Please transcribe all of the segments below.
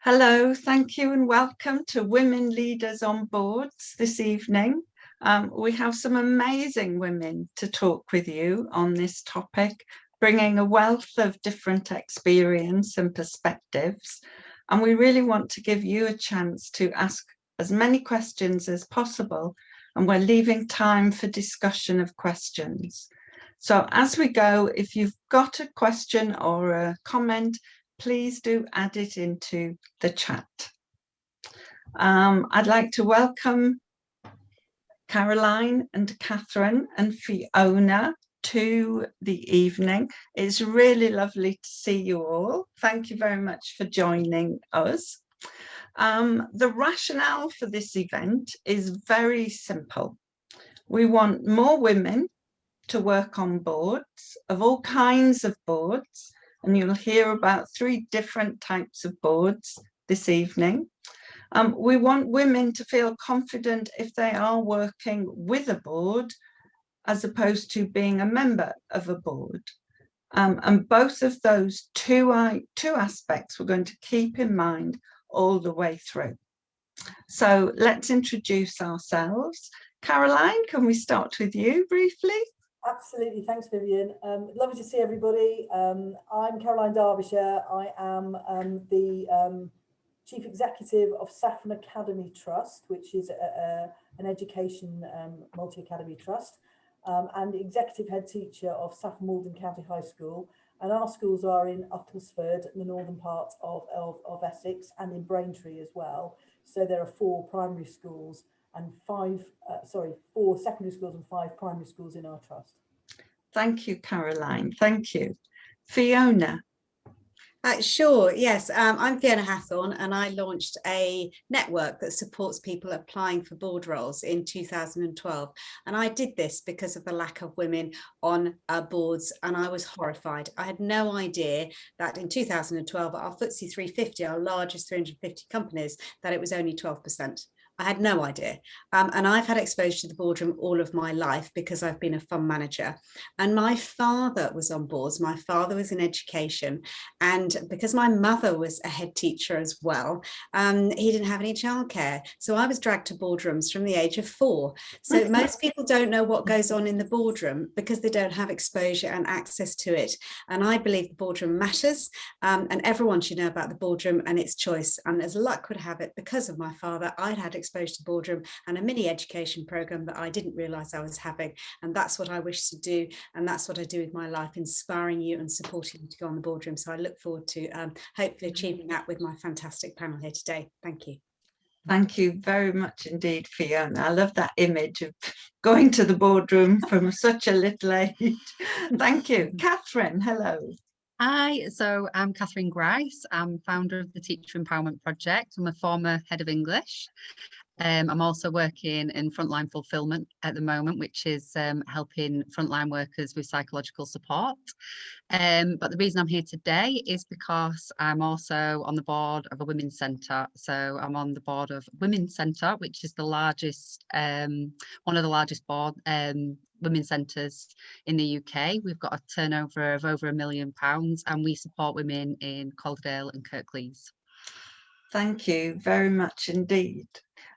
Hello, thank you and welcome to Women Leaders on Boards this evening. We have some amazing women to talk with you on this topic, bringing a wealth of different experience and perspectives. And we really want to give you a chance to ask as many questions as possible, and we're leaving time for discussion of questions. So as we go, if you've got a question or a comment, please do add it into the chat. I'd like to welcome Caroline and Catherine and Fiona to the evening. It's really lovely to see you all. Thank you very much for joining us. The rationale for this event is very simple. We want more women to work on boards, of all kinds of boards, and you'll hear about 3 different types of boards this evening. We want women to feel confident if they are working with a board as opposed to being a member of a board. And both of those two aspects we're going to keep in mind all the way through. So let's introduce ourselves. Caroline, can we start with you briefly? Absolutely, thanks Vivian. Lovely to see everybody. I'm Caroline Derbyshire. I am the Chief Executive of Saffron Academy Trust, which is an education multi-academy trust, and Executive Head Teacher of Saffron Walden County High School. And our schools are in Uttlesford, the northern part of Essex, and in Braintree as well. So there are 4 primary schools and 4 secondary schools and 5 primary schools in our trust. Thank you, Caroline. Thank you. Fiona. Sure, yes. I'm Fiona Hathorn, and I launched a network that supports people applying for board roles in 2012. And I did this because of the lack of women on boards, and I was horrified. I had no idea that in 2012, our FTSE 350, our largest 350 companies, that it was only 12%. I had no idea. And I've had exposure to the boardroom all of my life because I've been a fund manager. And my father was on boards. My father was in education. And because my mother was a head teacher as well, he didn't have any childcare. So I was dragged to boardrooms from the age of 4. So most people don't know what goes on in the boardroom because they don't have exposure and access to it. And I believe the boardroom matters, and everyone should know about the boardroom and its choice. And as luck would have it, because of my father, I'd had exposed to boardroom and a mini education program that I didn't realize I was having. And that's what I wish to do. And that's what I do with my life, inspiring you and supporting you to go on the boardroom. So I look forward to hopefully achieving that with my fantastic panel here today. Thank you. Thank you very much indeed, Fiona. I love that image of going to the boardroom from such a little age. Thank you. Catherine, hello. Hi, so I'm Catherine Grise. I'm founder of the Teacher Empowerment Project. I'm a former head of English. I'm also working in frontline fulfillment at the moment, which is helping frontline workers with psychological support. But the reason I'm here today is because I'm also on the board of a women's centre. So I'm on the board of Women's Centre, which is the largest, one of the largest board women's centres in the UK. We've got a turnover of over £1 million, and we support women in Calderdale and Kirklees. Thank you very much indeed.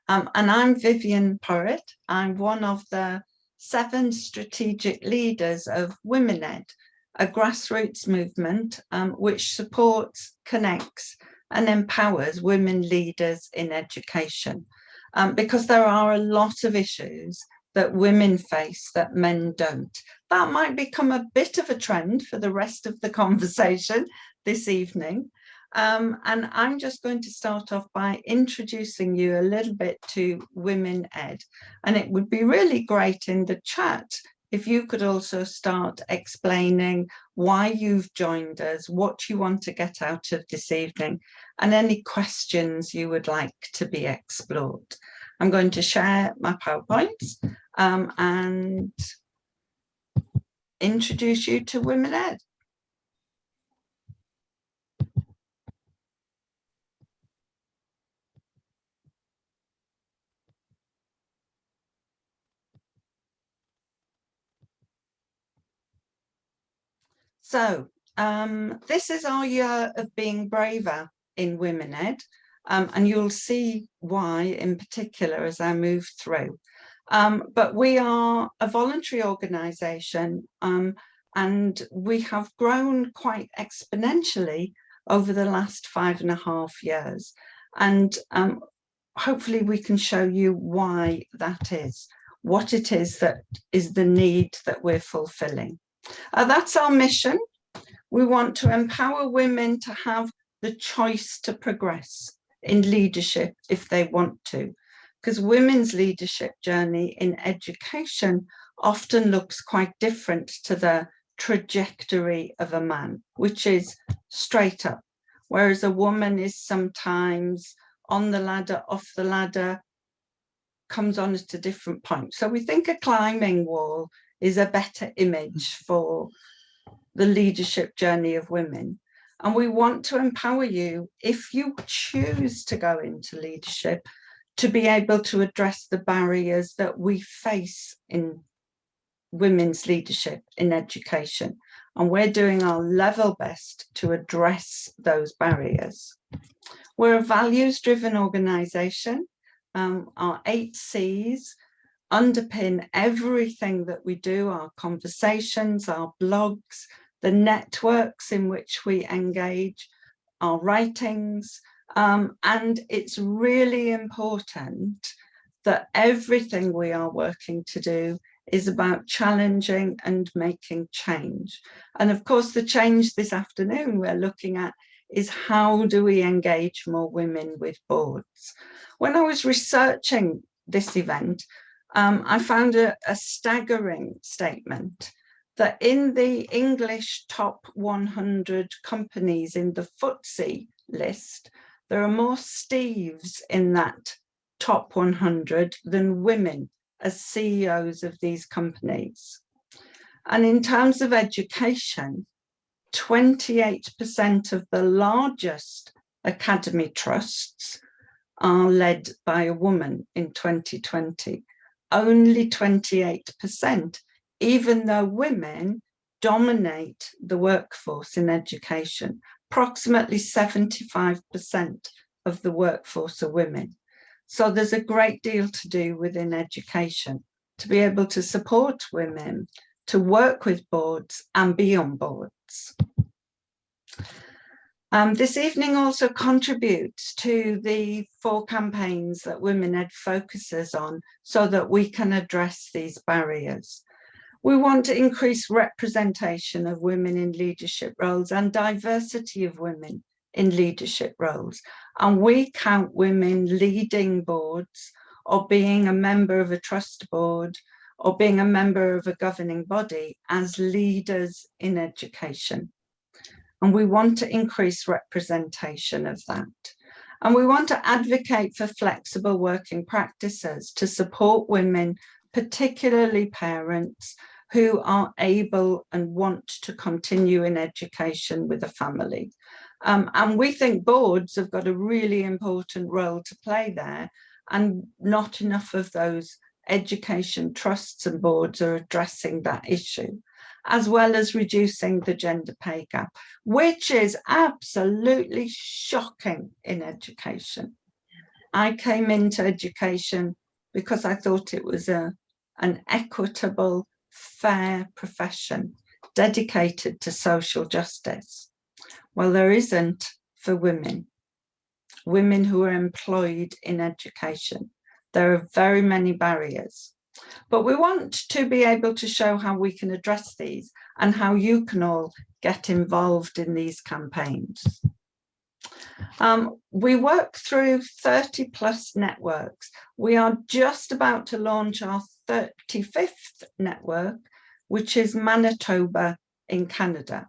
And I'm Vivian Porritt. I'm one of the 7 strategic leaders of WomenEd, a grassroots movement which supports, connects and empowers women leaders in education, because there are a lot of issues that women face that men don't. That might become a bit of a trend for the rest of the conversation this evening. And I'm just going to start off by introducing you a little bit to WomenEd. And it would be really great in the chat if you could also start explaining why you've joined us, what you want to get out of this evening, and any questions you would like to be explored. I'm going to share my PowerPoints and introduce you to WomenEd. So this is our year of being braver in Women-Ed, and you'll see why in particular as I move through. But we are a voluntary organisation, and we have grown quite exponentially over the last 5.5 years. And hopefully we can show you why that is, what it is that is the need that we're fulfilling. That's our mission. We want to empower women to have the choice to progress in leadership if they want to, because women's leadership journey in education often looks quite different to the trajectory of a man, which is straight up, whereas a woman is sometimes on the ladder, off the ladder, comes on at a different point. So we think a climbing wall is a better image for the leadership journey of women. And we want to empower you, if you choose to go into leadership, to be able to address the barriers that we face in women's leadership in education. And we're doing our level best to address those barriers. We're a values-driven organisation. Our 8 C's underpin everything that we do, our conversations, our blogs, the networks in which we engage, our writings, and it's really important that everything we are working to do is about challenging and making change. And of course, the change this afternoon we're looking at is how do we engage more women with boards? When I was researching this event, I found a staggering statement that in the English top 100 companies in the FTSE list, there are more Steves in that top 100 than women as CEOs of these companies. And in terms of education, 28% of the largest academy trusts are led by a woman in 2020. Only 28%, even though women dominate the workforce in education. Approximately 75% of the workforce are women. So there's a great deal to do within education to be able to support women to work with boards and be on boards. This evening also contributes to the 4 campaigns that Women-Ed focuses on so that we can address these barriers. We want to increase representation of women in leadership roles and diversity of women in leadership roles. And we count women leading boards or being a member of a trust board or being a member of a governing body as leaders in education. And we want to increase representation of that. And we want to advocate for flexible working practices to support women, particularly parents, who are able and want to continue in education with a family. And we think boards have got a really important role to play there, and not enough of those education trusts and boards are addressing that issue, as well as reducing the gender pay gap, which is absolutely shocking in education. I came into education because I thought it was an equitable, fair profession dedicated to social justice. Well, there isn't for women who are employed in education. There are very many barriers, but we want to be able to show how we can address these and how you can all get involved in these campaigns. We work through 30+ networks. We are just about to launch our 35th network, which is Manitoba in Canada.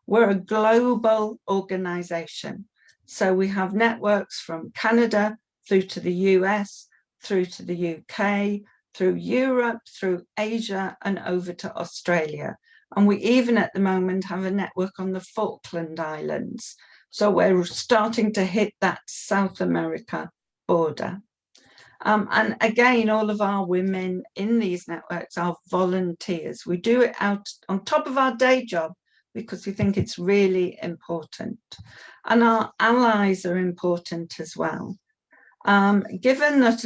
We're a global organisation. So we have networks from Canada through to the US, through to the UK, through Europe, through Asia, and over to Australia. And we even at the moment have a network on the Falkland Islands. So we're starting to hit that South America border. And again, all of our women in these networks are volunteers. We do it out on top of our day job, because we think it's really important. And our allies are important as well. Given that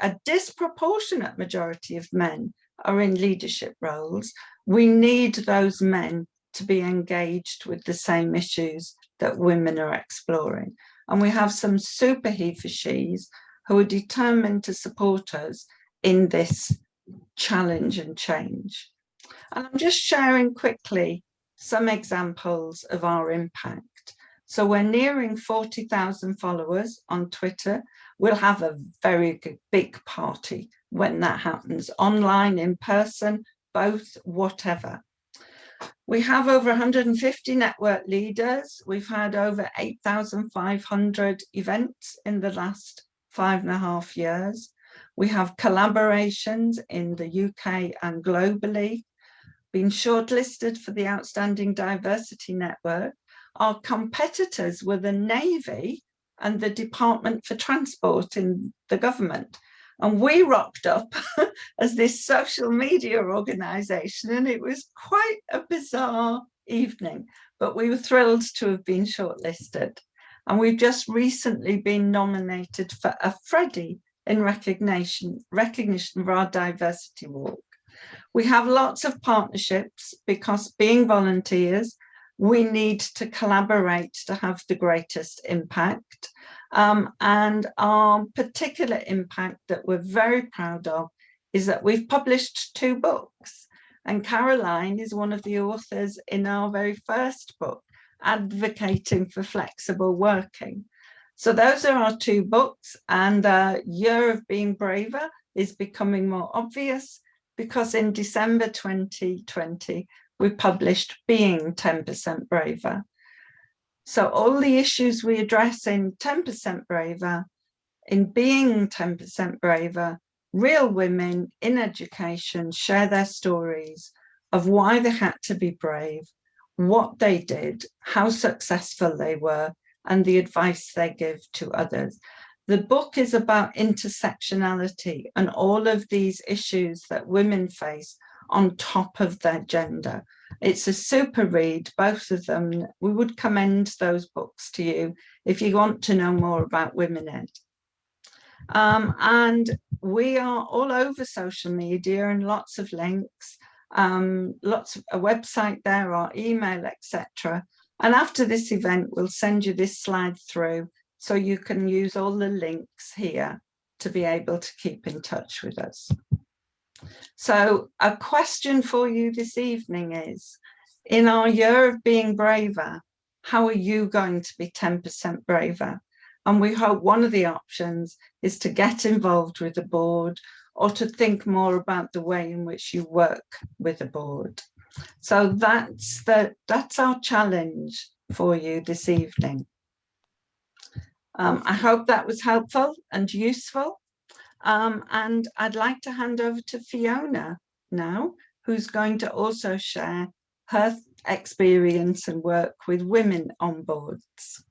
a disproportionate majority of men are in leadership roles, we need those men to be engaged with the same issues that women are exploring. And we have some super he for she's who are determined to support us in this challenge and change. And I'm just sharing quickly some examples of our impact. So we're nearing 40,000 followers on Twitter. We'll have a very big party when that happens, online, in person, both, whatever. We have over 150 network leaders. We've had over 8,500 events in the last 5.5 years. We have collaborations in the UK and globally, been shortlisted for the Outstanding Diversity Network. Our competitors were the Navy and the Department for Transport in the government. And we rocked up as this social media organisation, and it was quite a bizarre evening, but we were thrilled to have been shortlisted. And we've just recently been nominated for a Freddie in recognition of our diversity walk. We have lots of partnerships because, being volunteers, we need to collaborate to have the greatest impact. And our particular impact that we're very proud of is that we've published 2 books, and Caroline is one of the authors in our very first book, Advocating for Flexible Working. So those are our 2 books, and the Year of Being Braver is becoming more obvious because in December 2020, we published Being 10% Braver. So all the issues we address in 10% Braver, in Being 10% Braver, real women in education share their stories of why they had to be brave, what they did, how successful they were, and the advice they give to others. The book is about intersectionality and all of these issues that women face on top of their gender. It's a super read, both of them. We would commend those books to you if you want to know more about Women Ed. And we are all over social media and lots of links, lots of a website there, our email, etc. And after this event, we'll send you this slide through so you can use all the links here to be able to keep in touch with us. So a question for you this evening is, in our Year of Being Braver, how are you going to be 10% braver? And we hope one of the options is to get involved with the board or to think more about the way in which you work with the board. So that's our challenge for you this evening. I hope that was helpful and useful. And I'd like to hand over to Fiona now, who's going to also share her experience and work with women on boards.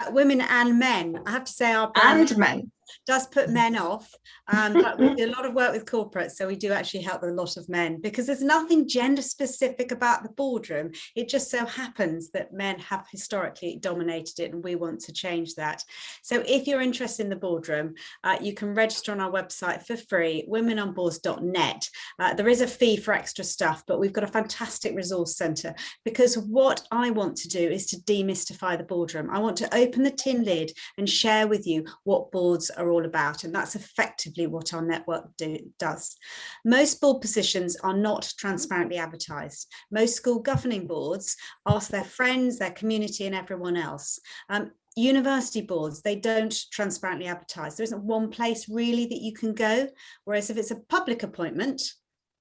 Women and men. I have to say our brand and men does put men off, but we do a lot of work with corporates, so we do actually help a lot of men, because there's nothing gender specific about the boardroom. It just so happens that men have historically dominated it, and we want to change that. So if you're interested in the boardroom, you can register on our website for free, womenonboards.net. There is a fee for extra stuff, but we've got a fantastic resource centre, because what I want to do is to demystify the boardroom. I want to open the tin lid and share with you what boards are all about, and that's effectively what our network does. Most board positions are not transparently advertised. Most school governing boards ask their friends, their community, and everyone else. University boards, they don't transparently advertise. There isn't one place really that you can go, whereas if it's a public appointment,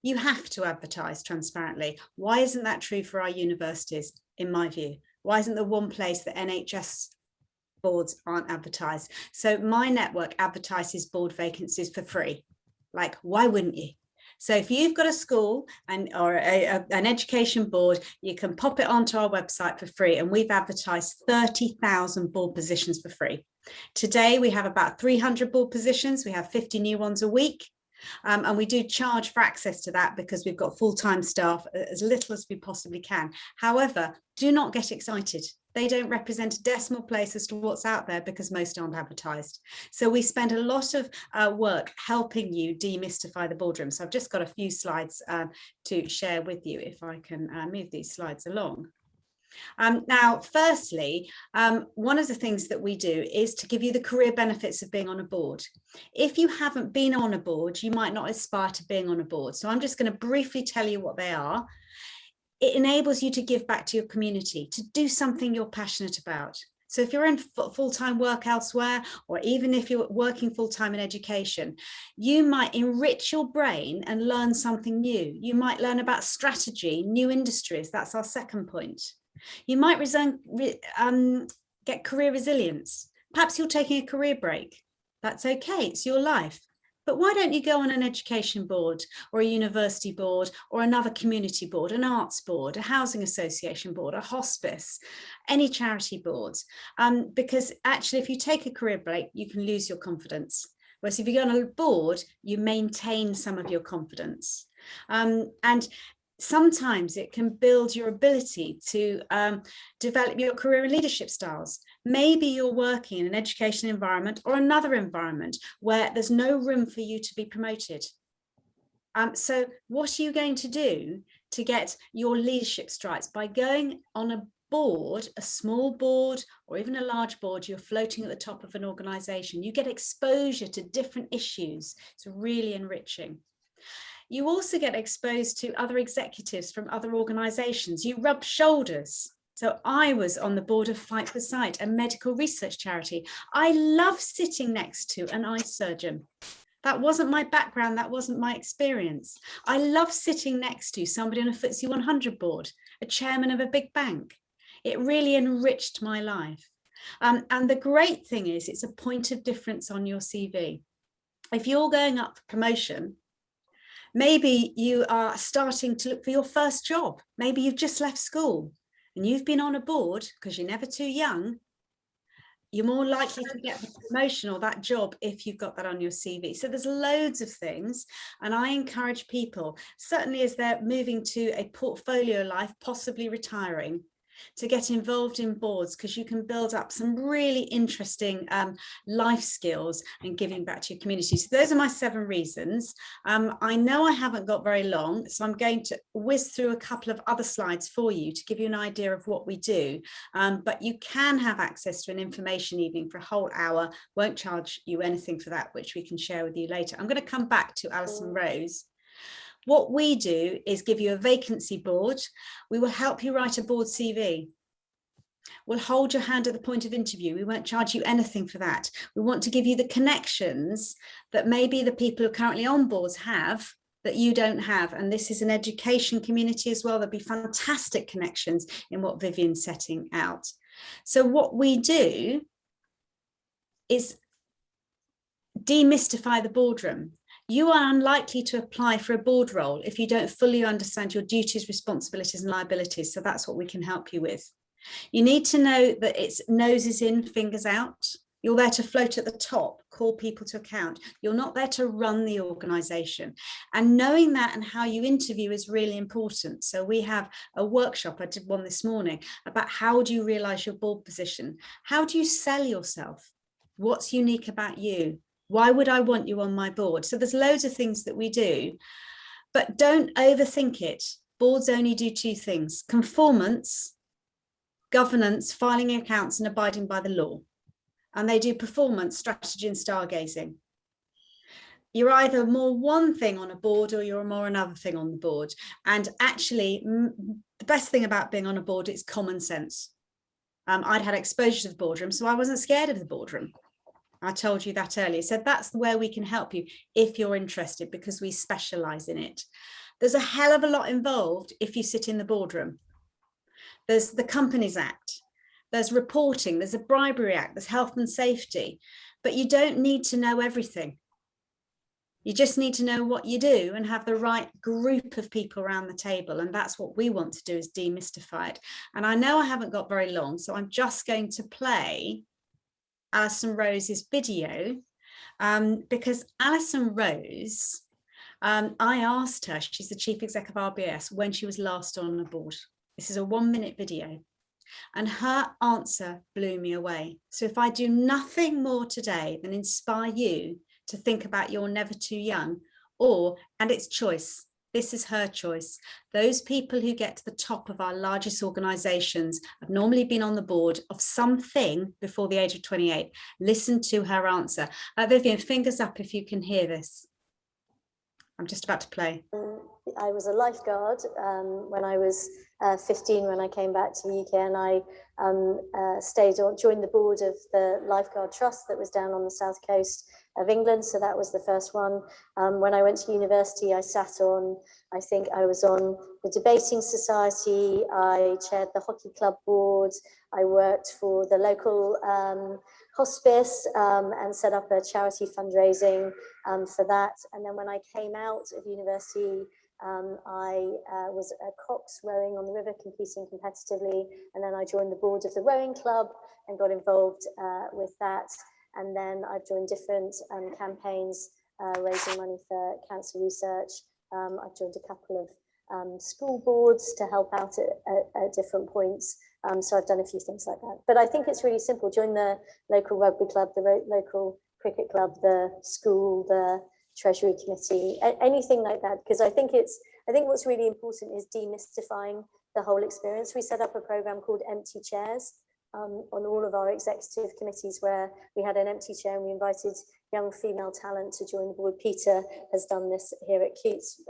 you have to advertise transparently. Why isn't that true for our universities, in my view? Why isn't there one place that NHS boards aren't advertised? So my network advertises board vacancies for free. Like, why wouldn't you? So if you've got a school or an education board, you can pop it onto our website for free, and we've advertised 30,000 board positions for free. Today we have about 300 board positions. We have 50 new ones a week. And we do charge for access to that because we've got full-time staff, as little as we possibly can. However, do not get excited. They don't represent a decimal place as to what's out there because most aren't advertised. So we spend a lot of work helping you demystify the boardroom. So I've just got a few slides to share with you, if I can move these slides along. Now, firstly, one of the things that we do is to give you the career benefits of being on a board. If you haven't been on a board, you might not aspire to being on a board. So I'm just going to briefly tell you what they are. It enables you to give back to your community, to do something you're passionate about. So if you're in full-time work elsewhere, or even if you're working full-time in education, you might enrich your brain and learn something new. You might learn about strategy, new industries. That's our second point. You might get career resilience. Perhaps you're taking a career break. That's okay, it's your life. But why don't you go on an education board or a university board or another community board, an arts board, a housing association board, a hospice, any charity boards? Because actually, if you take a career break, you can lose your confidence. Whereas if you go on a board, you maintain some of your confidence. And sometimes it can build your ability to develop your career and leadership styles. Maybe you're working in an education environment or another environment where there's no room for you to be promoted. So what are you going to do to get your leadership stripes? By going on a board, a small board or even a large board, you're floating at the top of an organization. You get exposure to different issues. It's really enriching. You also get exposed to other executives from other organizations. You rub shoulders. So I was on the board of Fight for Sight, a medical research charity. I love sitting next to an eye surgeon. That wasn't my background. That wasn't my experience. I love sitting next to somebody on a FTSE 100 board, a chairman of a big bank. It really enriched my life. And the great thing is it's a point of difference on your CV. If you're going up for promotion, maybe you are starting to look for your first job. Maybe you've just left school and you've been on a board because you're never too young. You're more likely to get the promotion or that job if you've got that on your CV. So there's loads of things. And I encourage people, certainly as they're moving to a portfolio life, possibly retiring, to get involved in boards, because you can build up some really interesting life skills and giving back to your community. So those are my 7 reasons. I know I haven't got very long, so I'm going to whiz through a couple of other slides for you to give you an idea of what we do. But you can have access to an information evening for a whole hour. Won't charge you anything for that, which we can share with you later. I'm going to come back to Alison Rose. What we do is give you a vacancy board. We will help you write a board CV. We'll hold your hand at the point of interview. We won't charge you anything for that. We want to give you the connections that maybe the people who are currently on boards have that you don't have. And this is an education community as well. There'll be fantastic connections in what Vivian's setting out. So what we do is demystify the boardroom. You are unlikely to apply for a board role if you don't fully understand your duties, responsibilities, and liabilities. So that's what we can help you with. You need to know that it's noses in, fingers out. You're there to float at the top, call people to account. You're not there to run the organisation. And knowing that and how you interview is really important. So we have a workshop, I did one this morning, about how do you realise your board position? How do you sell yourself? What's unique about you? Why would I want you on my board? So there's loads of things that we do, but don't overthink it. Boards only do 2 things: conformance, governance, filing accounts, and abiding by the law. And they do performance, strategy, and stargazing. You're either more one thing on a board or you're more another thing on the board. And actually, the best thing about being on a board is common sense. I'd had exposure to the boardroom, so I wasn't scared of the boardroom. I told you that earlier. So that's where we can help you if you're interested, because we specialize in it. There's a hell of a lot involved if you sit in the boardroom. There's the Companies Act, there's reporting, there's a Bribery Act, there's health and safety, but you don't need to know everything. You just need to know what you do and have the right group of people around the table. And that's what we want to do, is demystify it. And I know I haven't got very long, so I'm just going to play Alison Rose's video, because Alison Rose I asked her, she's the chief exec of RBS, when she was last on a board. This is a 1-minute video. And her answer blew me away. So if I do nothing more today than inspire you to think about you're never too young, and it's choice. This is her choice. Those people who get to the top of our largest organizations have normally been on the board of something before the age of 28. Listen to her answer. Vivian, fingers up if you can hear this. I'm just about to play. I was a lifeguard when I was 15 when I came back to the UK, and I joined the board of the Lifeguard Trust that was down on the south coast of England. So that was the first one. When I went to university, I was on the debating society, I chaired the hockey club board, I worked for the local hospice and set up a charity fundraising for that. And then when I came out of university, I was a cox rowing on the river, competing competitively, and then I joined the board of the rowing club and got involved with that. And then I've joined different campaigns raising money for cancer research. I've joined a couple of school boards to help out at different points. So I've done a few things like that. But I think it's really simple. Join the local rugby club, the local cricket club, the school, the Treasury Committee, anything like that, because I think what's really important is demystifying the whole experience. We set up a program called Empty Chairs on all of our executive committees, where we had an empty chair and we invited young female talent to join the board. Peter has done this here at Cutes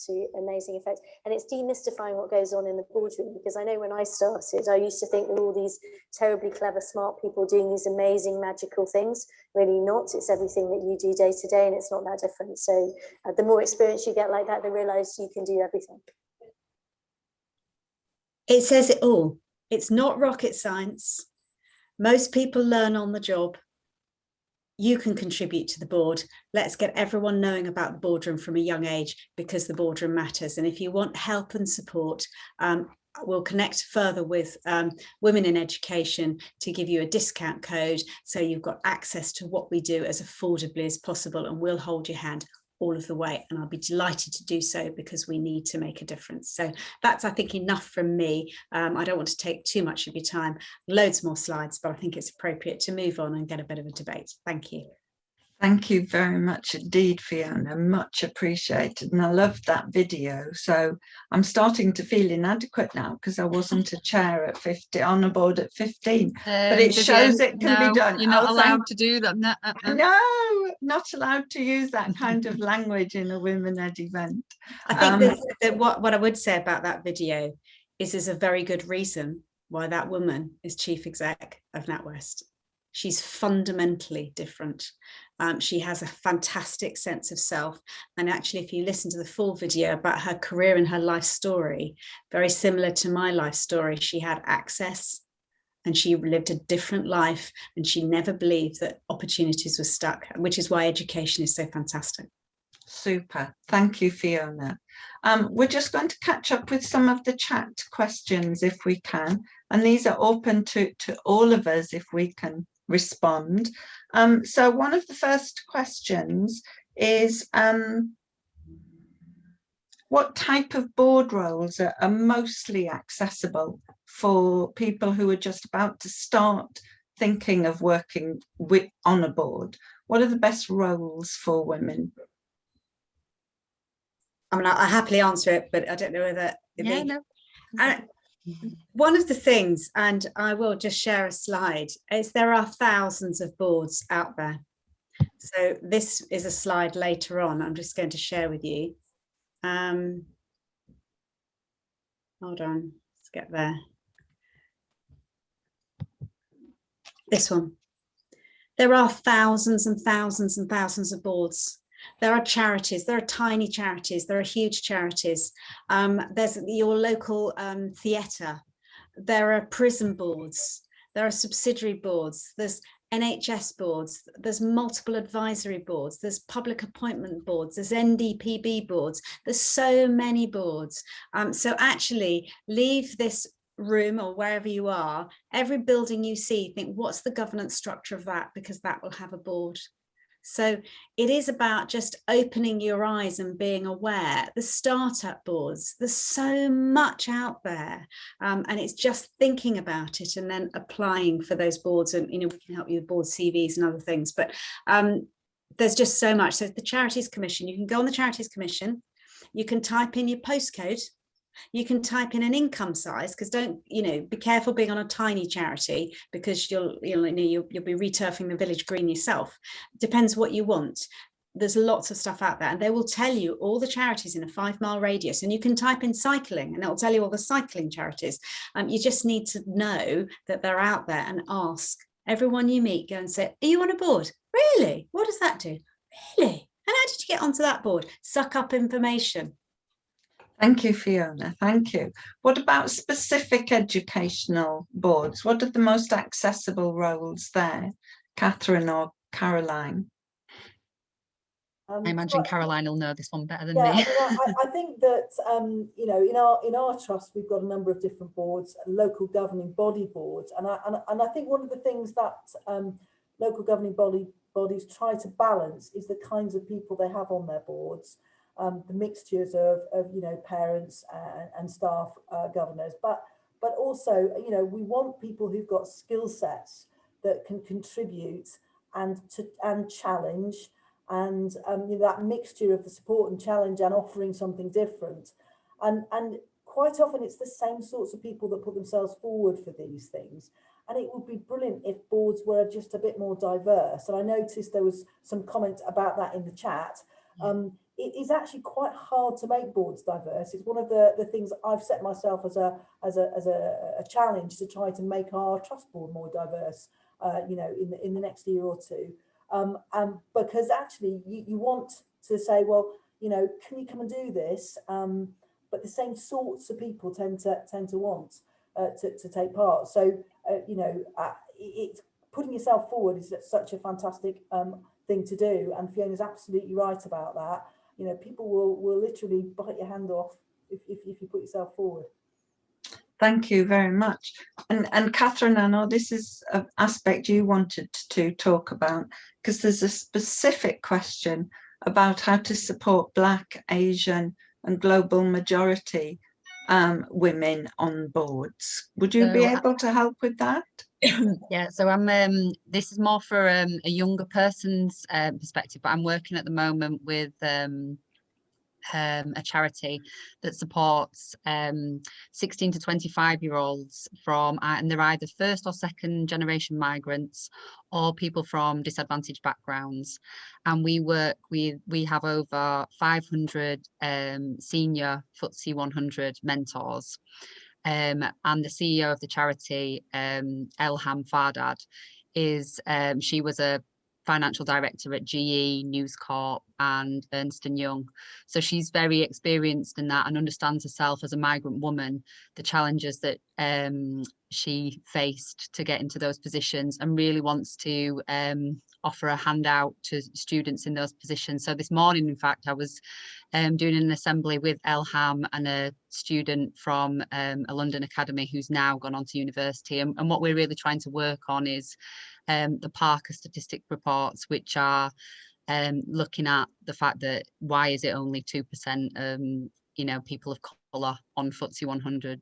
to amazing effect. And it's demystifying what goes on in the boardroom, because I know when I started, I used to think there were all these terribly clever, smart people doing these amazing, magical things. Really not. It's everything that you do day to day, and it's not that different. So the more experience you get like that, they realize you can do everything. It says it all. It's not rocket science. Most people learn on the job. You can contribute to the board. Let's get everyone knowing about the boardroom from a young age, because the boardroom matters. And if you want help and support, we'll connect further with Women in Education to give you a discount code, so you've got access to what we do as affordably as possible, and we'll hold your hand all of the way. And I'll be delighted to do so, because we need to make a difference. So that's, I think, enough from me. I don't want to take too much of your time. Loads more slides, but I think it's appropriate to move on and get a bit of a debate. Thank you. Thank you very much indeed, Fiona, much appreciated. And I loved that video. So I'm starting to feel inadequate now, because I wasn't a chair at 50, on a board at 15. But it shows it can be done. You're not allowed to do that. No, no, not allowed to use that kind of language in a Women Ed event. I think what I would say about that video is there's a very good reason why that woman is chief exec of NatWest. She's fundamentally different. She has a fantastic sense of self. And actually, if you listen to the full video about her career and her life story, very similar to my life story, she had access and she lived a different life, and she never believed that opportunities were stuck, which is why education is so fantastic. Super. Thank you, Fiona. We're just going to catch up with some of the chat questions if we can. And these are open to all of us if we can respond. So one of the first questions is, what type of board roles are mostly accessible for people who are just about to start thinking of working on a board? What are the best roles for women? I mean, I happily answer it, but I don't know whether... Yeah, no. One of the things, and I will just share a slide, is there are thousands of boards out there. So this is a slide later on I'm just going to share with you. Hold on, let's get there. This one. There are thousands and thousands and thousands of boards. There are charities, there are tiny charities, there are huge charities. There's your local theatre. There are prison boards. There are subsidiary boards. There's NHS boards. There's multiple advisory boards. There's public appointment boards. There's NDPB boards. There's so many boards. So actually leave this room or wherever you are, every building you see, think, what's the governance structure of that? Because that will have a board. So it is about just opening your eyes and being aware. The startup boards, there's so much out there, and it's just thinking about it and then applying for those boards. And, you know, we can help you with board CVs and other things, but there's just so much. So the Charities Commission, you can go on the Charities Commission, you can type in your postcode, you can type in an income size, because don't, you know, be careful being on a tiny charity, because you'll be returfing the village green yourself. Depends what you want. There's lots of stuff out there, and they will tell you all the charities in a 5-mile radius, and you can type in cycling and it'll tell you all the cycling charities. You just need to know that they're out there and ask everyone you meet, go and say, are you on a board? Really? What does that do? Really? And how did you get onto that board? Suck up information. Thank you, Fiona. Thank you. What about specific educational boards? What are the most accessible roles there, Catherine or Caroline? I imagine Caroline will know this one better than me. I think that you know, in our trust we've got a number of different boards, local governing body boards, and I think one of the things that local governing bodies try to balance is the kinds of people they have on their boards, the mixtures of you know, parents and staff governors, but also, you know, we want people who've got skill sets that can contribute and challenge. And you know, that mixture of the support and challenge and offering something different, and quite often it's the same sorts of people that put themselves forward for these things. And it would be brilliant if boards were just a bit more diverse. And I noticed there was some comment about that in the chat. It is actually quite hard to make boards diverse. It's one of the things I've set myself as a challenge, to try to make our trust board more diverse. You know, in the next year or two. Because actually you want to say, well, you know, can you come and do this? But the same sorts of people tend to want to take part. So you know, it's putting yourself forward is such a fantastic thing to do. And Fiona's absolutely right about that. You know, people will literally bite your hand off if you put yourself forward. Thank you very much. And Catherine, I know this is an aspect you wanted to talk about, because there's a specific question about how to support Black, Asian and global majority women on boards. Would you be able to help with that? Yeah, so I'm this is more for a younger person's perspective, but I'm working at the moment with a charity that supports 16 to 25-year-olds from, and they're either first or second generation migrants or people from disadvantaged backgrounds. And we have over 500 senior FTSE 100 mentors. And the CEO of the charity, Elham Fardad, she was a financial director at GE, News Corp and Ernst & Young. So she's very experienced in that and understands herself as a migrant woman, the challenges that she faced to get into those positions, and really wants to offer a handout to students in those positions. So this morning, in fact, I was doing an assembly with Elham and a student from a London academy who's now gone on to university. And what we're really trying to work on is the Parker statistic reports, which are looking at the fact that why is it only 2% you know, people of colour on FTSE 100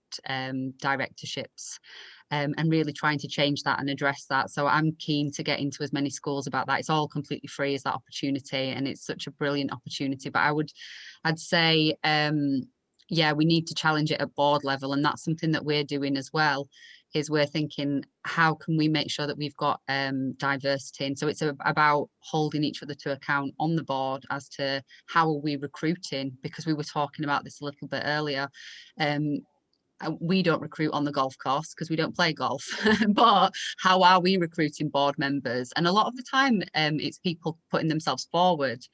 directorships, and really trying to change that and address that. So I'm keen to get into as many schools about that. It's all completely free as that opportunity, and it's such a brilliant opportunity. But I'd say yeah, we need to challenge it at board level, and that's something that we're doing as well. Is we're thinking, how can we make sure that we've got diversity? And so it's about holding each other to account on the board as to how are we recruiting, because we were talking about this a little bit earlier. We don't recruit on the golf course because we don't play golf, but how are we recruiting board members? And a lot of the time it's people putting themselves forward,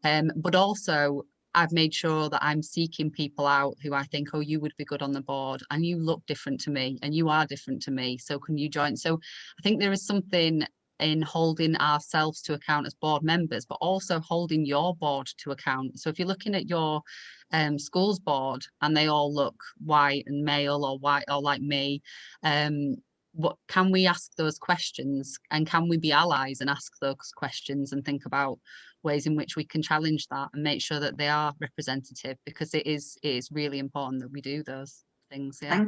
but also I've made sure that I'm seeking people out who I think, oh, you would be good on the board and you look different to me and you are different to me. So can you join? So I think there is something in holding ourselves to account as board members, but also holding your board to account. So if you're looking at your school's board and they all look white and male or white or like me, what can we ask those questions, and can we be allies and ask those questions and think about ways in which we can challenge that and make sure that they are representative, because it is really important that we do those things. Yeah.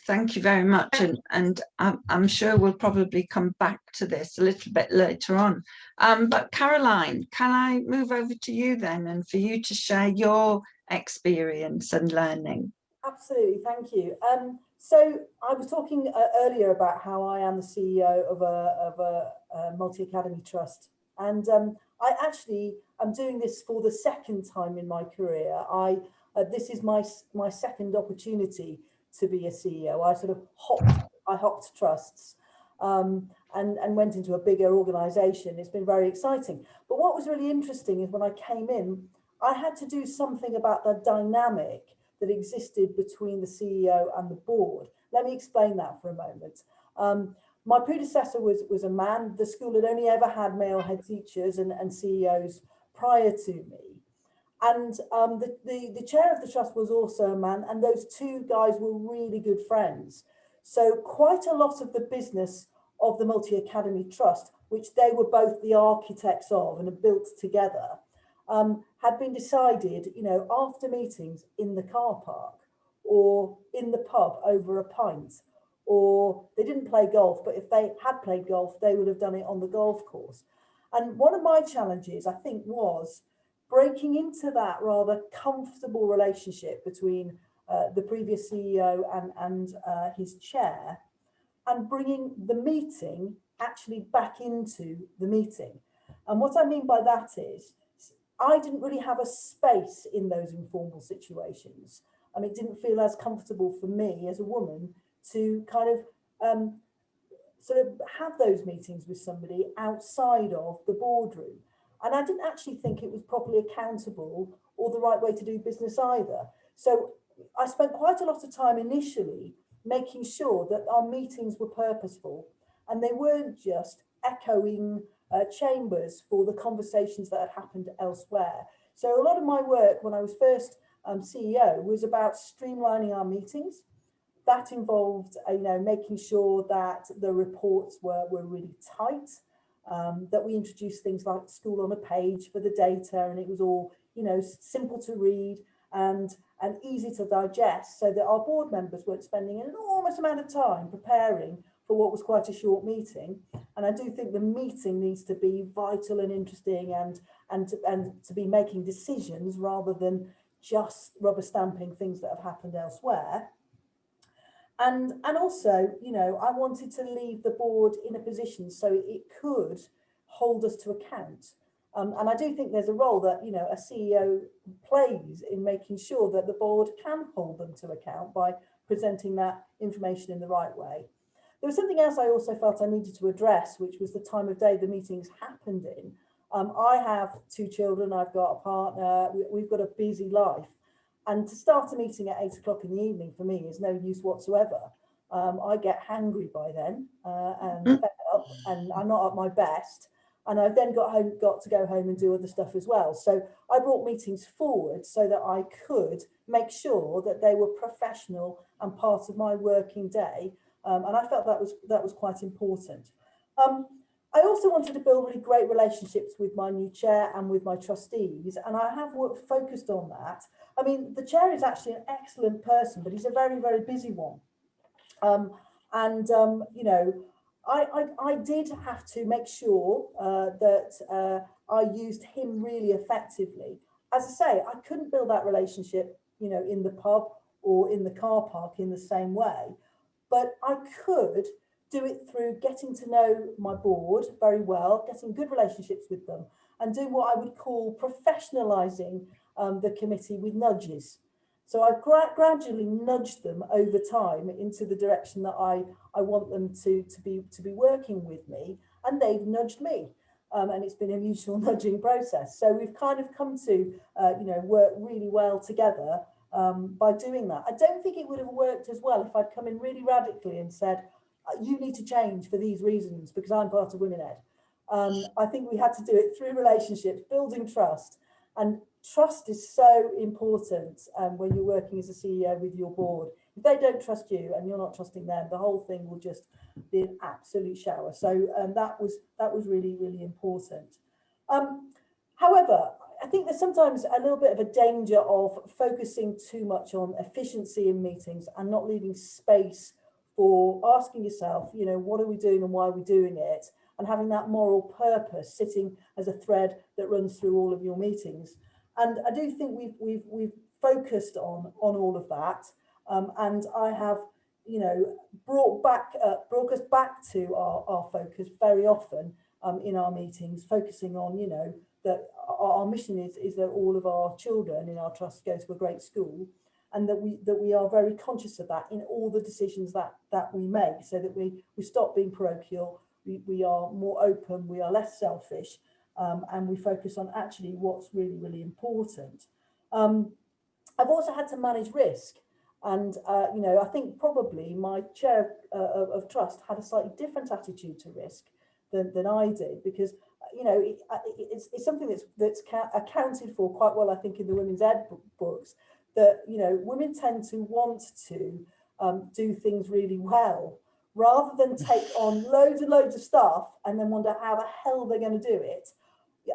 Thank you very much, and I'm sure we'll probably come back to this a little bit later on, but Caroline, can I move over to you then, and for you to share your experience and learning? Absolutely, thank you. So I was talking earlier about how I am the CEO of a multi-academy trust, and I actually am doing this for the second time in my career. This is my second opportunity to be a CEO. I sort of hopped trusts and went into a bigger organisation. It's been very exciting. But what was really interesting is when I came in, I had to do something about the dynamic that existed between the CEO and the board. Let me explain that for a moment. My predecessor was a man. The school had only ever had male head teachers and CEOs prior to me. And the chair of the trust was also a man, and those two guys were really good friends. So quite a lot of the business of the Multi-Academy Trust, which they were both the architects of and had built together, had been decided, you know, after meetings in the car park or in the pub over a pint, or they didn't play golf, but if they had played golf, they would have done it on the golf course. And one of my challenges, I think, was breaking into that rather comfortable relationship between the previous CEO and his chair, and bringing the meeting actually back into the meeting. And what I mean by that is, I didn't really have a space in those informal situations, and it didn't feel as comfortable for me as a woman to kind of sort of have those meetings with somebody outside of the boardroom. And I didn't actually think it was properly accountable or the right way to do business either. So I spent quite a lot of time initially making sure that our meetings were purposeful and they weren't just echoing chambers for the conversations that had happened elsewhere. So a lot of my work when I was first CEO was about streamlining our meetings. That involved, making sure that the reports were really tight, that we introduced things like school on a page for the data, and it was all, simple to read and easy to digest, so that our board members weren't spending an enormous amount of time preparing for what was quite a short meeting. And I do think the meeting needs to be vital and interesting and to be making decisions rather than just rubber stamping things that have happened elsewhere. And also, I wanted to leave the board in a position so it could hold us to account. And I do think there's a role that, a CEO plays in making sure that the board can hold them to account by presenting that information in the right way. There was something else I also felt I needed to address, which was the time of day the meetings happened in. I have 2 children, I've got a partner, we've got a busy life. And to start a meeting at 8 o'clock in the evening for me is no use whatsoever. I get hangry by then and fed up, and I'm not at my best. And I've then got to go home and do other stuff as well. So I brought meetings forward so that I could make sure that they were professional and part of my working day. And I felt that was quite important. I also wanted to build really great relationships with my new chair and with my trustees, and I have focused on that. I mean, the chair is actually an excellent person, but he's a very, very busy one. I did have to make sure that I used him really effectively. As I say, I couldn't build that relationship, in the pub or in the car park in the same way, but I could do it through getting to know my board very well, getting good relationships with them, and do what I would call professionalising the committee with nudges. So I've gradually nudged them over time into the direction that I want them to be working with me, and they've nudged me. And it's been a mutual nudging process. So we've kind of come to work really well together by doing that. I don't think it would have worked as well if I'd come in really radically and said, you need to change for these reasons because I'm part of Women Ed. I think we had to do it through relationships, building trust. And trust is so important when you're working as a CEO with your board. If they don't trust you and you're not trusting them, the whole thing will just be an absolute shower. So that was really, really important. However, I think there's sometimes a little bit of a danger of focusing too much on efficiency in meetings and not leaving space for asking yourself, you know, what are we doing and why are we doing it? And having that moral purpose sitting as a thread that runs through all of your meetings. And I do think we've focused on all of that. And I have, you know, brought us back to our focus very often in our meetings, focusing on, you know, that our mission is that all of our children in our trust go to a great school, and that we are very conscious of that in all the decisions that we make, so that we stop being parochial, we are more open, we are less selfish, and we focus on actually what's really, really important. I've also had to manage risk. And, you know, I think probably my chair of trust had a slightly different attitude to risk than I did, because, you know, it's something that's accounted for quite well, I think, in the women's ed books, that, you know, women tend to want to do things really well, rather than take on loads and loads of stuff and then wonder how the hell they're going to do it.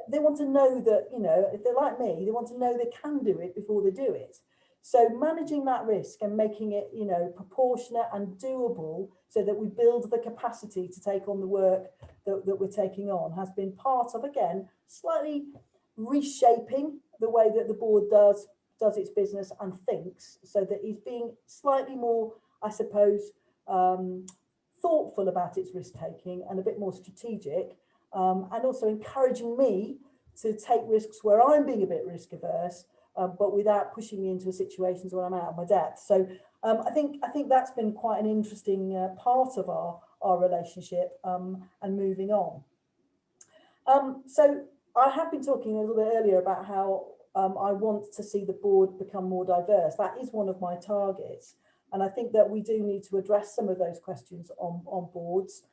They want to know that, you know, if they're like me, they want to know they can do it before they do it. So managing that risk and making it, you know, proportionate and doable, so that we build the capacity to take on the work that we're taking on, has been part of, again, slightly reshaping the way that the board does its business and thinks, so that it's being slightly more, I suppose, thoughtful about its risk taking and a bit more strategic, and also encouraging me to take risks where I'm being a bit risk averse, but without pushing me into situations where I'm out of my depth. So I think that's been quite an interesting part of our relationship, and moving on. So I have been talking a little bit earlier about how I want to see the board become more diverse. That is one of my targets. And I think that we do need to address some of those questions on boards.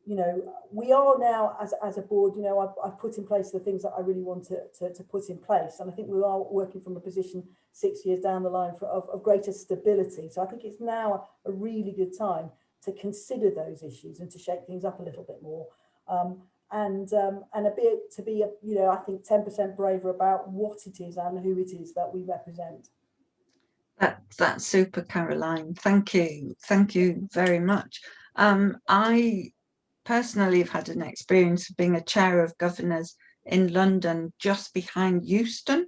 You know, we are now, as a board, you know, I've put in place the things that I really want to put in place. And I think we are working from a position 6 years down the line of greater stability. So I think it's now a really good time to consider those issues and to shake things up a little bit more. And a bit to be, you know, I think 10% braver about what it is and who it is that we represent. That's super, Caroline. Thank you very much. I personally have had an experience of being a chair of governors in London, just behind Euston,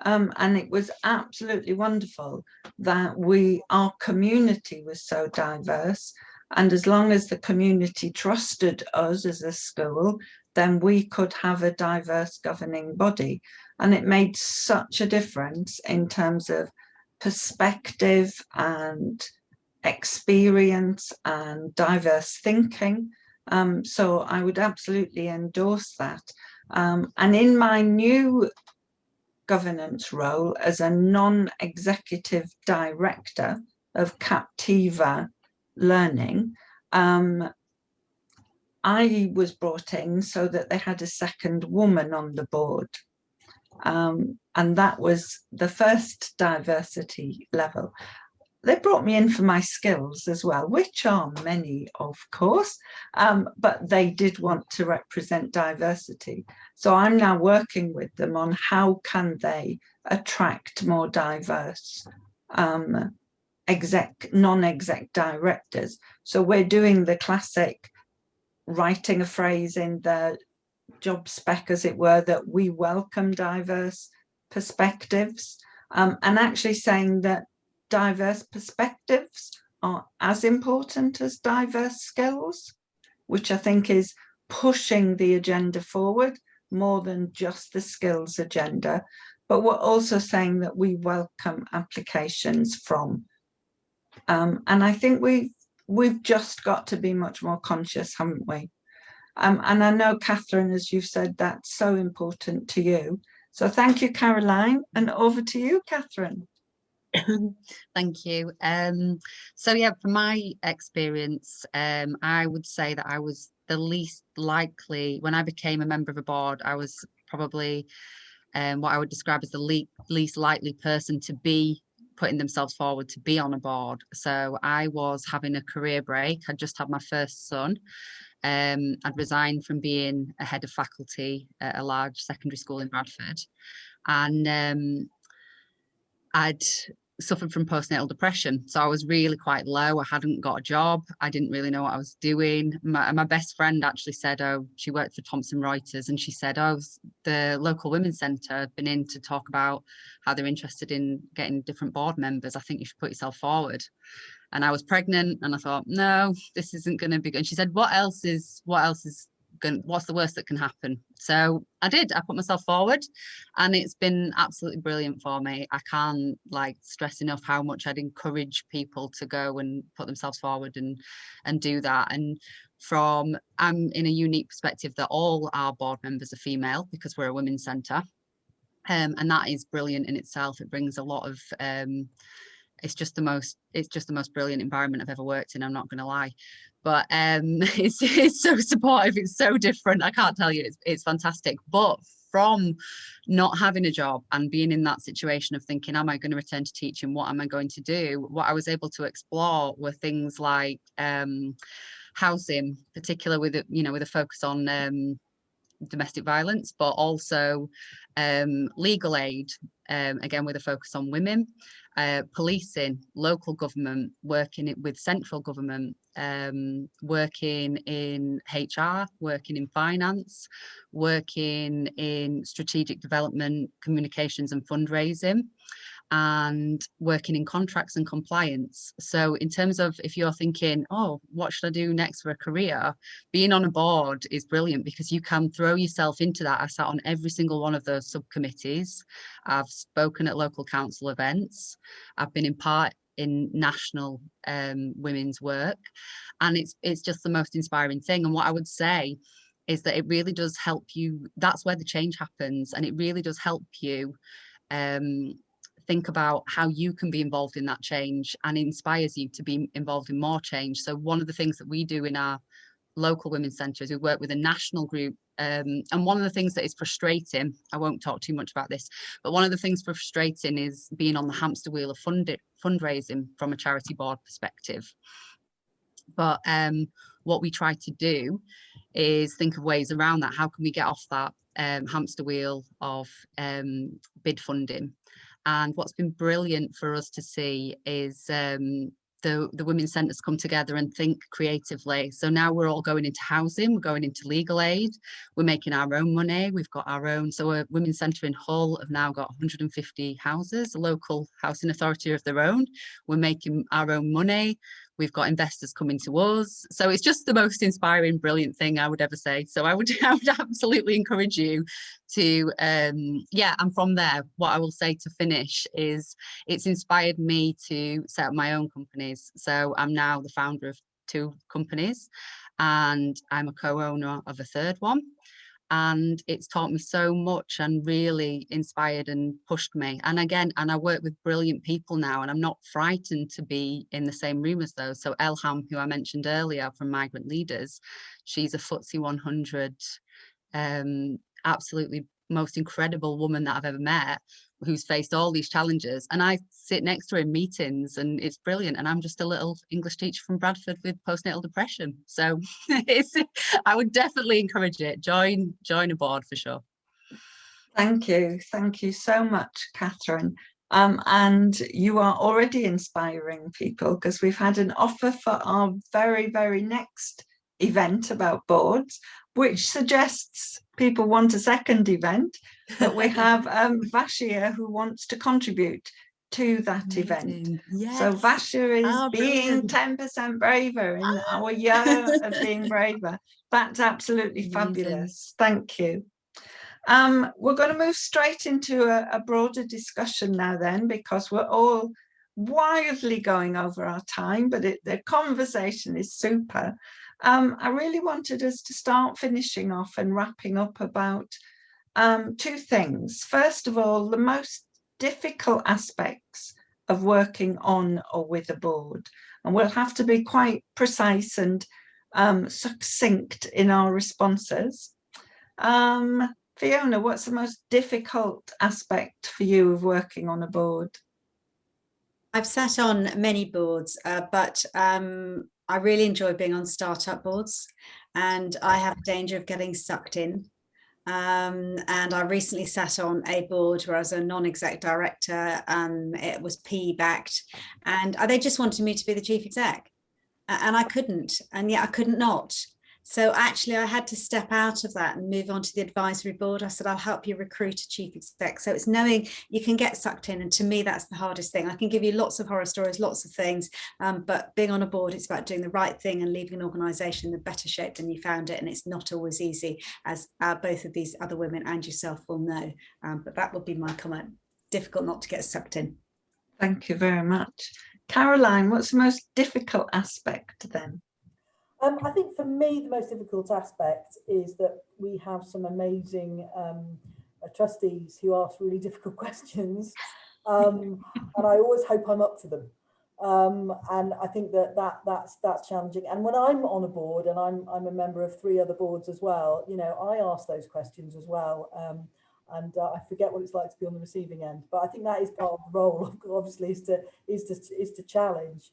and it was absolutely wonderful that our community was so diverse, and as long as the community trusted us as a school, then we could have a diverse governing body. And it made such a difference in terms of perspective and experience and diverse thinking. So I would absolutely endorse that. And in my new governance role as a non-executive director of Captiva Learning, I was brought in so that they had a second woman on the board. And that was the first diversity level. They brought me in for my skills as well, which are many, of course, but they did want to represent diversity. So I'm now working with them on how can they attract more diverse non-exec directors. So we're doing the classic writing a phrase in the job spec, as it were, that we welcome diverse perspectives, and actually saying that diverse perspectives are as important as diverse skills, which I think is pushing the agenda forward more than just the skills agenda. But we're also saying that we welcome applications from. And I think we've just got to be much more conscious, haven't we? And I know, Catherine, as you've said, that's so important to you. So thank you, Caroline, and over to you, Catherine. Thank you. So yeah, from my experience, I would say that I was the least likely, when I became a member of a board, I was probably what I would describe as the least likely person to be putting themselves forward to be on a board. So I was having a career break. I'd just had my first son. I'd resigned from being a head of faculty at a large secondary school in Bradford, and I'd suffered from postnatal depression. So I was really quite low. I hadn't got a job. I didn't really know what I was doing. My best friend actually said, oh, she worked for Thomson Reuters, and she said, oh, the local women's centre have been in to talk about how they're interested in getting different board members. I think you should put yourself forward. And I was pregnant, and I thought, no, this isn't going to be good. And she said, what's the worst that can happen? So I did. I put myself forward, and it's been absolutely brilliant for me. I can't stress enough how much I'd encourage people to go and put themselves forward and do that. And I'm in a unique perspective that all our board members are female because we're a women's centre, and that is brilliant in itself. It brings a lot of it's just the most brilliant environment I've ever worked in, I'm not going to lie. But it's so supportive, it's so different. I can't tell you, it's fantastic. But from not having a job and being in that situation of thinking, am I going to return to teaching? What am I going to do? What I was able to explore were things like housing, particularly with a focus on domestic violence, but also legal aid, again with a focus on women, policing, local government, working with central government, working in HR, working in finance, working in strategic development, communications and fundraising, and working in contracts and compliance. So in terms of if you're thinking, oh, what should I do next for a career, being on a board is brilliant because you can throw yourself into that. I sat on every single one of those subcommittees. I've spoken at local council events. I've been in part in national women's work, and it's just the most inspiring thing. And what I would say is that it really does help you. That's where the change happens, and it really does help you think about how you can be involved in that change, and inspires you to be involved in more change. So one of the things that we do in our local women's centre is we work with a national group, and one of the things that is frustrating, I won't talk too much about this, but one of the things frustrating is being on the hamster wheel of fundraising from a charity board perspective. But what we try to do is think of ways around that. How can we get off that hamster wheel of bid funding? And what's been brilliant for us to see is the women's centres come together and think creatively. So now we're all going into housing, we're going into legal aid, we're making our own money, we've got our own. So a women's centre in Hull have now got 150 houses, a local housing authority of their own. We're making our own money. We've got investors coming to us. So it's just the most inspiring, brilliant thing I would ever say. So I would absolutely encourage you to, and from there, what I will say to finish is it's inspired me to set up my own companies. So I'm now the founder of 2 companies, and I'm a co-owner of a 3rd one. And it's taught me so much and really inspired and pushed me. And again, I work with brilliant people now, and I'm not frightened to be in the same room as those. So Elham, who I mentioned earlier from Migrant Leaders, she's a FTSE 100, absolutely most incredible woman that I've ever met, who's faced all these challenges, and I sit next to her in meetings, and it's brilliant. And I'm just a little English teacher from Bradford with postnatal depression. So I would definitely encourage it. Join a board for sure. Thank you so much, Catherine. And you are already inspiring people, because we've had an offer for our very, very next event about boards, which suggests people want a second event, but we have Vashia who wants to contribute to that event. Yes. So Vashia is being brilliant. 10% braver in our year of being braver. That's absolutely fabulous. Thank you. We're going to move straight into a broader discussion now then, because we're all wildly going over our time, but the conversation is super. I really wanted us to start finishing off and wrapping up about 2 things. First of all, the most difficult aspects of working on or with a board, and we'll have to be quite precise and succinct in our responses. Fiona, what's the most difficult aspect for you of working on a board? I've sat on many boards, but I really enjoy being on startup boards, and I have a danger of getting sucked in. And I recently sat on a board where I was a non-exec director. It was PE backed, and they just wanted me to be the chief exec, and I couldn't, and yet I couldn't not. So actually I had to step out of that and move on to the advisory board. I said, I'll help you recruit a chief exec. So it's knowing you can get sucked in. And to me, that's the hardest thing. I can give you lots of horror stories, lots of things, but being on a board, it's about doing the right thing and leaving an organization in better shape than you found it. And it's not always easy, as both of these other women and yourself will know. But that would be my comment. Difficult not to get sucked in. Thank you very much. Caroline, what's the most difficult aspect then? I think for me, the most difficult aspect is that we have some amazing trustees who ask really difficult questions, and I always hope I'm up to them. And I think that's challenging. And when I'm on a board, and I'm a member of 3 other boards as well, you know, I ask those questions as well. And I forget what it's like to be on the receiving end. But I think that is part of the role, obviously, is to challenge.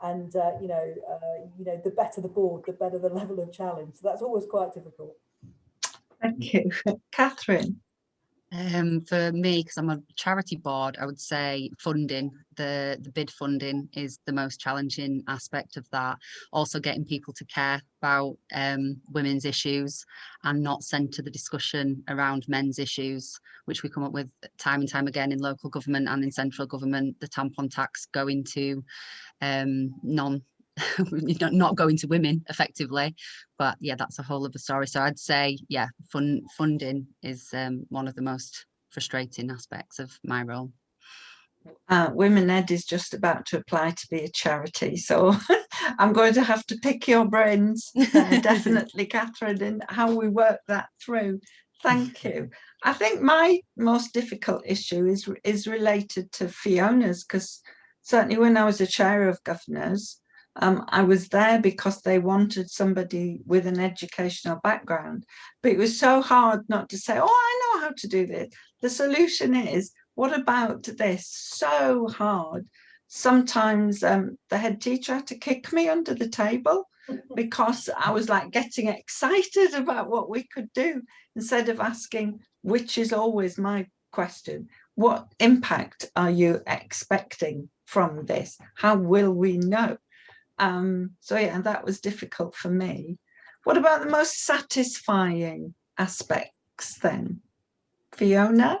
You know, the better the board, the better the level of challenge. So that's always quite difficult. Thank you. Catherine? For me, because I'm a charity board, I would say funding, the bid funding is the most challenging aspect of that. Also getting people to care about women's issues and not centre the discussion around men's issues, which we come up with time and time again in local government and in central government. The tampon tax going to not going to women effectively, but yeah, that's a whole other story. So I'd say, yeah, funding is one of the most frustrating aspects of my role. Women Ed is just about to apply to be a charity, so I'm going to have to pick your brains definitely, Catherine, and how we work that through. Thank you. I think my most difficult issue is related to Fiona's, because certainly when I was a chair of governors, I was there because they wanted somebody with an educational background, but it was so hard not to say, oh, I know how to do this. The solution is, what about this? So hard. Sometimes the head teacher had to kick me under the table because I was like getting excited about what we could do, instead of asking, which is always my question, what impact are you expecting from this? How will we know? So yeah, that was difficult for me. What about the most satisfying aspects then? Fiona?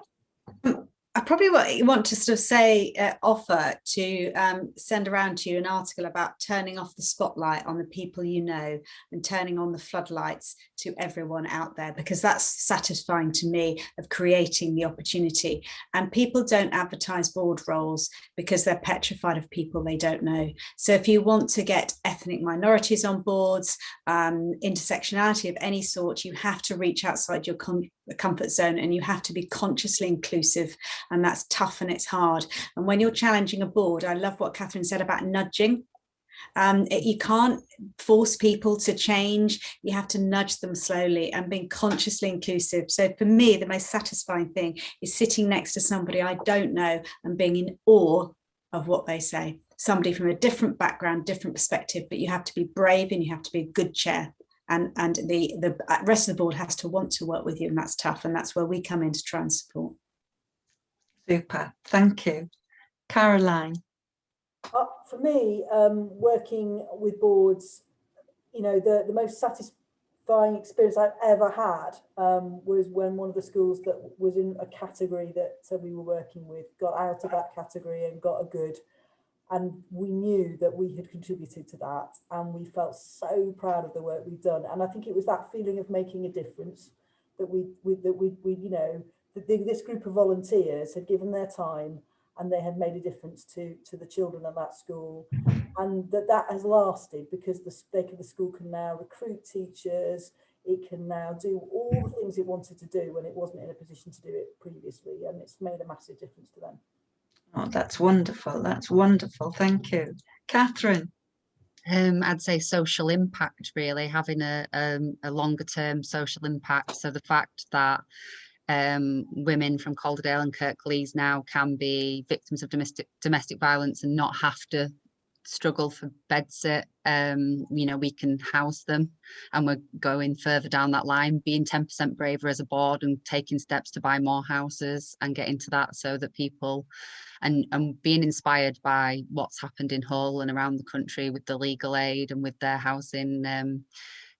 I probably want to sort of say, offer to send around to you an article about turning off the spotlight on the people you know and turning on the floodlights to everyone out there, because that's satisfying to me, of creating the opportunity. And people don't advertise board roles because they're petrified of people they don't know. So if you want to get ethnic minorities on boards, intersectionality of any sort, you have to reach outside your comfort zone, and you have to be consciously inclusive. And that's tough and it's hard. And when you're challenging a board, I love what Catherine said about nudging. You can't force people to change. You have to nudge them slowly and being consciously inclusive. So for me, the most satisfying thing is sitting next to somebody I don't know and being in awe of what they say. Somebody from a different background, different perspective, but you have to be brave and you have to be a good chair. And the rest of the board has to want to work with you, and that's tough. And that's where we come in to try and support. Super, thank you. Caroline? For me, working with boards, you know, the most satisfying experience I've ever had was when one of the schools that was in a category that we were working with got out of that category and got a good. And we knew that we had contributed to that, and we felt so proud of the work we've done. And I think it was that feeling of making a difference that we you know, this group of volunteers had given their time and they had made a difference to the children at that school, and that has lasted because the school can now recruit teachers. It can now do all the things it wanted to do when it wasn't in a position to do it previously, and it's made a massive difference to them. Oh, that's wonderful. That's wonderful. Thank you. Catherine? I'd say social impact, really, having a longer term social impact. So the fact that women from Calderdale and Kirklees now can be victims of domestic violence and not have to struggle for bedsit. You know, we can house them, and we're going further down that line, being 10% braver as a board and taking steps to buy more houses and get into that, so that people, and being inspired by what's happened in Hull and around the country with the legal aid and with their housing,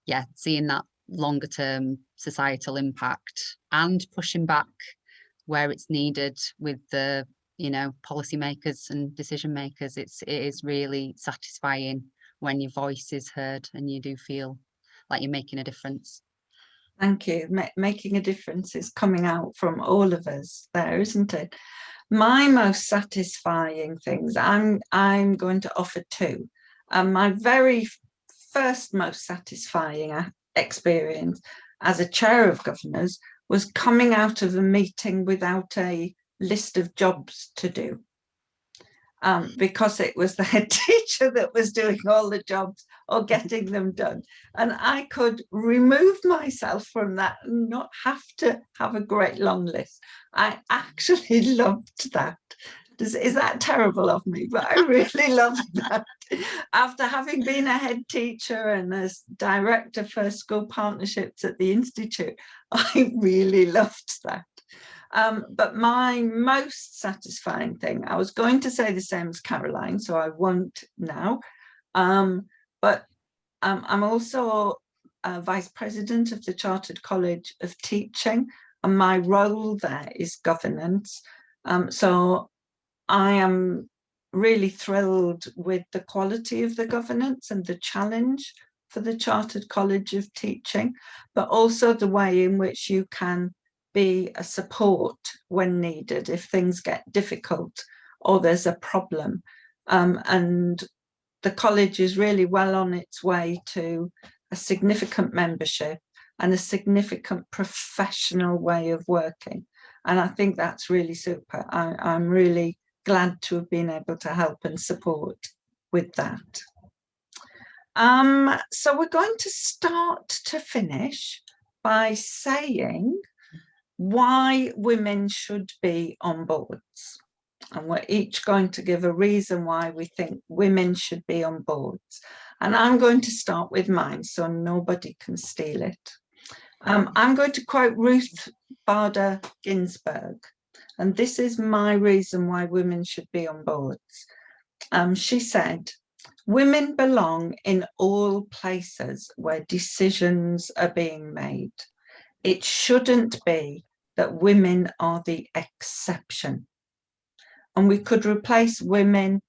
yeah, seeing that longer term societal impact and pushing back where it's needed with the, you know, policymakers and decision makers. It is really satisfying when your voice is heard and you do feel like you're making a difference. Thank you. Making a difference is coming out from all of us there, isn't it? My most satisfying things, I'm going to offer two. My very first most satisfying experience as a chair of governors was coming out of a meeting without a list of jobs to do, because it was the head teacher that was doing all the jobs or getting them done, and I could remove myself from that and not have to have a great long list. I actually loved that. Is that terrible of me? But I really loved that. After having been a head teacher and as director for school partnerships at the Institute, I really loved that. But my most satisfying thing, I was going to say the same as Caroline, so I won't now. But I'm also Vice President of the Chartered College of Teaching, and my role there is governance. So I am really thrilled with the quality of the governance and the challenge for the Chartered College of Teaching, but also the way in which you can be a support when needed if things get difficult or there's a problem. And the college is really well on its way to a significant membership and a significant professional way of working. And I think that's really super. I'm really glad to have been able to help and support with that. So we're going to start to finish by saying why women should be on boards. And we're each going to give a reason why we think women should be on boards. And I'm going to start with mine so nobody can steal it. I'm going to quote Ruth Bader Ginsburg. And this is my reason why women should be on boards. She said, "Women belong in all places where decisions are being made. It shouldn't be that women are the exception." And we could replace women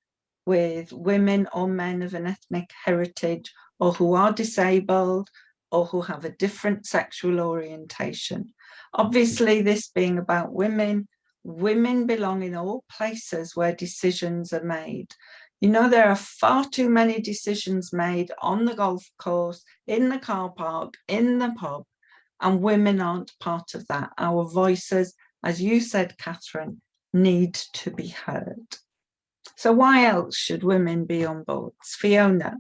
with women or men of an ethnic heritage, or who are disabled, or who have a different sexual orientation. Obviously, this being about women, women belong in all places where decisions are made. You know, there are far too many decisions made on the golf course, in the car park, in the pub, and women aren't part of that. Our voices, as you said, Catherine, need to be heard. So why else should women be on boards? Fiona?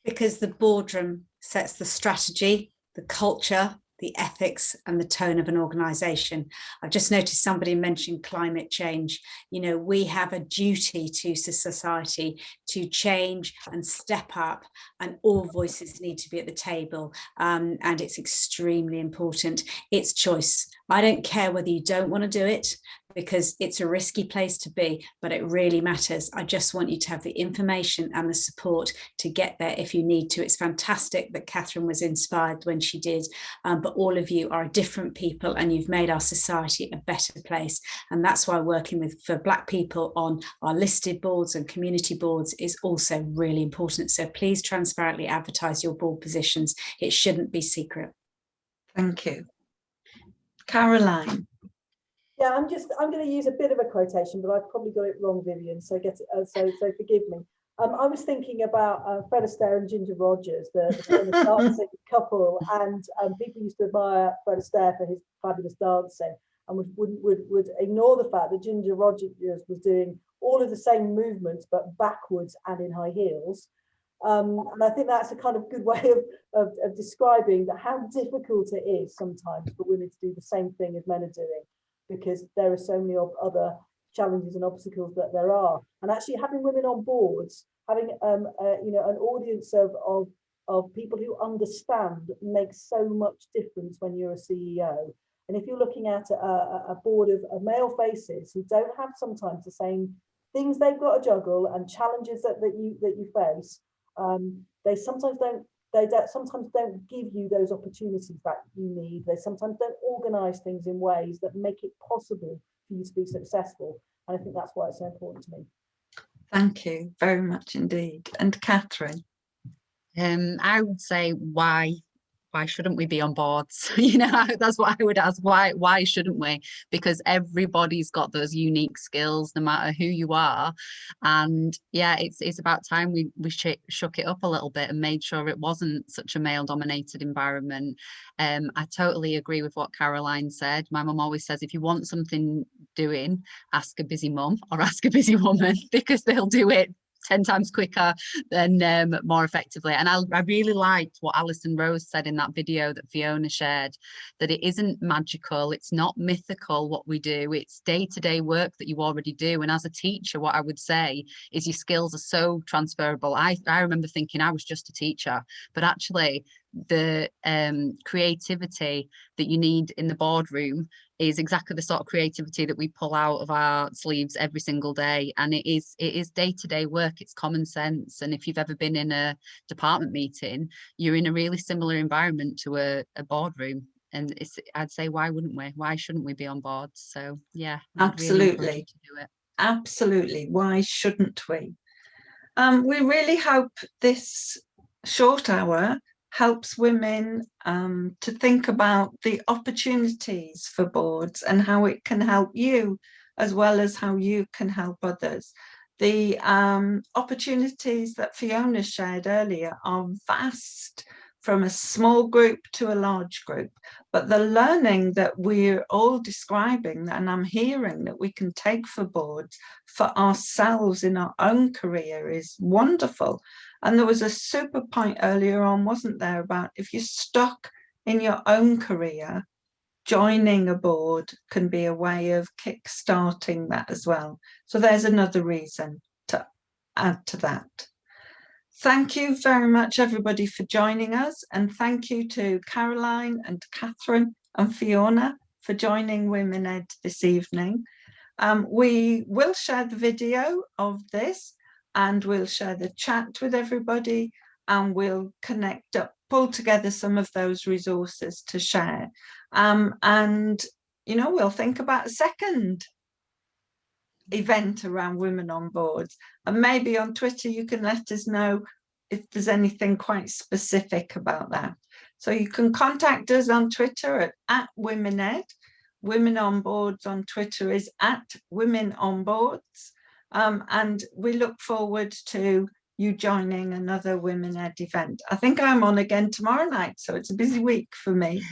Because the boardroom sets the strategy, the culture, the ethics and the tone of an organisation. I've just noticed somebody mentioned climate change. You know, we have a duty to society to change and step up, and all voices need to be at the table. And it's extremely important. It's choice. I don't care whether you don't want to do it, because it's a risky place to be, but it really matters. I just want you to have the information and the support to get there if you need to. It's fantastic that Catherine was inspired when she did, but all of you are different people and you've made our society a better place. And that's why working for Black people on our listed boards and community boards is also really important. So please transparently advertise your board positions. It shouldn't be secret. Thank you. Caroline? Yeah, I'm going to use a bit of a quotation, but I've probably got it wrong, Vivian. So so forgive me. I was thinking about Fred Astaire and Ginger Rogers, the famous dancing couple, and people used to admire Fred Astaire for his fabulous dancing, and would ignore the fact that Ginger Rogers was doing all of the same movements but backwards and in high heels. And I think that's a kind of good way of describing that, how difficult it is sometimes for women to do the same thing as men are doing, because there are so many other challenges and obstacles that there are. And actually having women on boards, having you know, an audience of people who understand makes so much difference when you're a CEO. And if you're looking at a board of male faces who don't have sometimes the same things they've got to juggle and challenges that you face, they sometimes don't give you those opportunities that you need. They sometimes don't organise things in ways that make it possible for you to be successful. And I think that's why it's so important to me. Thank you very much indeed. And Catherine? I would say why shouldn't we be on boards? You know, that's what I would ask. Why shouldn't we? Because everybody's got those unique skills, no matter who you are. And yeah, it's about time we shook it up a little bit and made sure it wasn't such a male dominated environment. I totally agree with what Caroline said. My mum always says, if you want something doing, ask a busy mum or ask a busy woman, because they'll do it 10 times quicker than more effectively. And I really liked what Alison Rose said in that video that Fiona shared, that it isn't magical, it's not mythical what we do, it's day-to-day work that you already do. And as a teacher, what I would say is your skills are so transferable. I remember thinking I was just a teacher, but actually the creativity that you need in the boardroom is exactly the sort of creativity that we pull out of our sleeves every single day. And it is day-to-day work, it's common sense. And if you've ever been in a department meeting, you're in a really similar environment to a boardroom. And I'd say, why wouldn't we? Why shouldn't we be on board? So yeah, absolutely, really to do it. Absolutely. Why shouldn't we? We really hope this short hour helps women to think about the opportunities for boards and how it can help you, as well as how you can help others. The opportunities that Fiona shared earlier are vast, from a small group to a large group, but the learning that we're all describing, and I'm hearing that we can take for boards for ourselves in our own career, is wonderful. And there was a super point earlier on, wasn't there, about if you're stuck in your own career, joining a board can be a way of kick-starting that as well. So there's another reason to add to that. Thank you very much, everybody, for joining us. And thank you to Caroline and Catherine and Fiona for joining Women Ed this evening. We will share the video of this, and we'll share the chat with everybody, and we'll connect up, pull together some of those resources to share. And, you know, we'll think about a second event around women on boards, and maybe on Twitter you can let us know if there's anything quite specific about that. So you can contact us on Twitter at WomenEd. Women on Boards on Twitter is at Women on Boards, and we look forward to you joining another Women Ed event. I think I'm on again tomorrow night, so it's a busy week for me.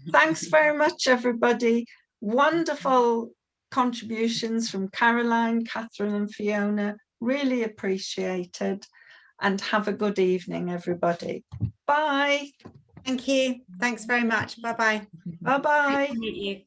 Thanks very much, everybody. Wonderful contributions from Caroline, Catherine and Fiona. Really appreciated. And have a good evening, everybody. Bye. Thank you. Thanks very much. Bye-bye. Bye-bye. Nice to meet you.